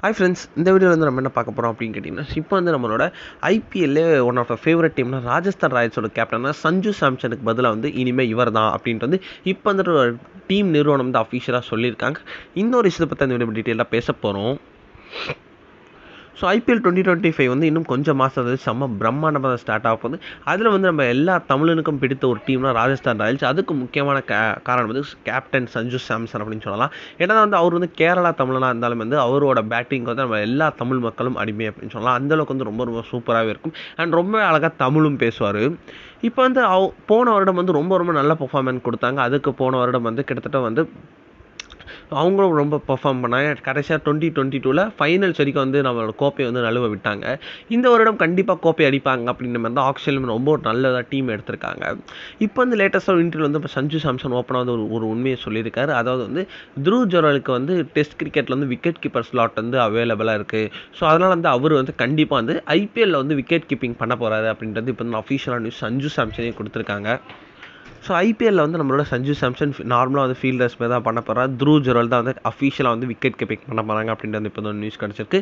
Hi friends, இந்த வீடியோவில் வந்து நம்ம என்ன பார்க்க போகிறோம் அப்படின்னு கேட்டிங்கன்னா, இப்போ வந்து நம்மளோட ஐபிஎல்லே ஒன் ஆஃப் த ஃபேவரட் டீம்னா ராஜஸ்தான் ராயல்ஸோட கேப்டனாக சஞ்சு சாம்சனுக்கு பதிலாக வந்து இனிமேல் இவர் தான் அப்படின்ட்டு வந்து இப்போ வந்துட்டு ஒரு டீம் நிறுவனம் வந்து அஃபிஷியலாக சொல்லியிருக்காங்க. இன்னொரு விஷயத்தை பற்றி அந்த வீடியோ டீட்டெயிலாக பேச போகிறோம். ஸோ ஐபிஎல் 2025 வந்து இன்னும் கொஞ்சம் மாதம் அது செம்ம பிரம்மாண்டமாக ஸ்டார்ட் ஆக போகுது. அதில் வந்து நம்ம எல்லா தமிழனுக்கும் பிடித்த ஒரு டீம்னா ராஜஸ்தான் ராயல்ஸ். அதுக்கு முக்கியமான காரணம் வந்து கேப்டன் சஞ்சு சாம்சன் அப்படின்னு சொல்லலாம். ஏன்னா வந்து அவர் வந்து கேரளா தமிழனாக இருந்தாலும் வந்து அவரோட பேட்டிங் வந்து நம்ம எல்லா தமிழ் மக்களும் அடிமை அப்படின்னு சொல்லலாம். அந்தளவுக்கு வந்து ரொம்ப ரொம்ப சூப்பராகவே இருக்கும். அண்ட் ரொம்ப அழகாக தமிழும் பேசுவார். இப்போ வந்து போன வருடம் வந்து ரொம்ப ரொம்ப நல்ல பர்ஃபார்மன்ஸ் கொடுத்தாங்க. அதுக்கு போன வருடம் வந்து கிட்டத்தட்ட வந்து அவங்களும் ரொம்ப பெர்ஃபார்ம் பண்ணாங்க. கடைசியாக 2022 ஃபைனல்ஸ் வரைக்கும் வந்து நம்மளோட கோப்பையை வந்து நழுவ விட்டாங்க. இந்த வருடம் கண்டிப்பாக கோப்பை அடிப்பாங்க அப்படின்ற மாதிரி தான் ஆக்சுவலும் ரொம்ப ஒரு நல்லதாக டீம் எடுத்திருக்காங்க. இப்போ வந்து லேட்டஸ்ட்டாக இன்டர்வியூ வந்து இப்போ சஞ்சு சாம்சன் ஓப்பனாக வந்து ஒரு உண்மையை சொல்லியிருக்காரு. அதாவது வந்து த்ருவ் ஜுரலுக்கு வந்து டெஸ்ட் கிரிக்கெட்டில் வந்து விக்கெட் கீப்பர் ஸ்லாட் வந்து அவைலபிளாக இருக்குது. ஸோ அதனால் வந்து அவர் வந்து கண்டிப்பாக வந்து ஐபிஎல்லில் வந்து விக்கெட் கீப்பிங் பண்ண போகிறாரு அப்படின்றது இப்போ வந்து அஃபிஷியலாக நியூஸ் சஞ்சு சாம்சனே கொடுத்துருக்காங்க. ஸோ ஐபிஎல்லில் வந்து நம்மளோட சஞ்சு சாம்சன் நார்மலாக வந்து ஃபீல்டர்ஸ் தான் பண்ண போகிறார். த்ருவ் ஜுரல் தான் வந்து அஃபிஷியலாக வந்து விக்கெட் கீப்பிங் பண்ண போகிறாங்க அப்படின்றது இப்போ தான் நியூஸ் கிடச்சிருக்கு.